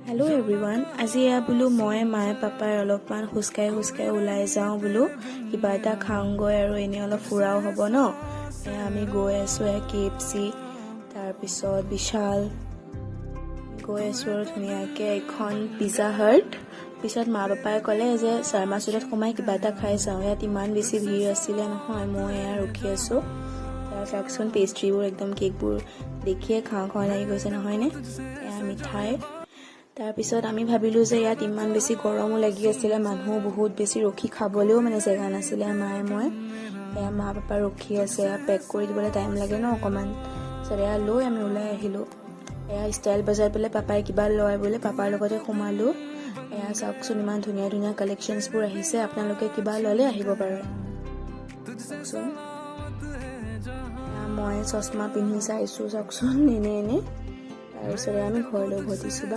Hello' everyone, আজি এয়া বোলো মই মায়ে পাপাই অলপমান খোজকাঢ়ি ওলাই যাওঁ বোলো, কিবা এটা খাওঁগৈ আৰু এনেই অলপ ফুৰাও হ'ব ন। আমি গৈ আছোঁ KFC, তাৰপিছত বিশাল গৈ আছোঁ আৰু ধুনীয়াকৈ এখন পিজ্জা হাট। পিছত মা পাপাই ক'লে যে শৰ্মা চুটত সোমাই কিবা এটা খাই চাওঁ। ইয়াত ইমান বেছি ভিৰ আছিলে নহয়, মই এয়া ৰখি আছোঁ। চাওকচোন পেষ্ট্ৰিবোৰ, একদম কেকবোৰ দেখিয়ে খাওঁ লাগি গৈছে নহয়নে। এয়া মিঠাই। তাৰপিছত আমি ভাবিলোঁ যে ইয়াত ইমান বেছি গৰমো লাগি আছিলে, মানুহো বহুত বেছি, ৰখি খাবলৈও মানে জেগা নাছিলে। মায়ে মই এয়া মা পাপা ৰখি আছে, এয়া পেক কৰি দিবলৈ টাইম লাগে ন অকণমান। তাৰপিছত এয়া লৈ আমি ওলাই আহিলোঁ। এয়া ষ্টাইল বজাই পেলাই পাপাই কিবা লয় বোলে, পাপাৰ লগতে সোমালোঁ। এয়া চাওকচোন ইমান ধুনীয়া ধুনীয়া কালেকশ্যনছবোৰ আহিছে, আপোনালোকে কিবা ল'লে আহিব পাৰে। চাওকচোন মই চশমা পিন্ধি চাইছোঁ, চাওকচোন এনে তাৰপিছতে আমি ঘৰলৈ উভতিছোঁ।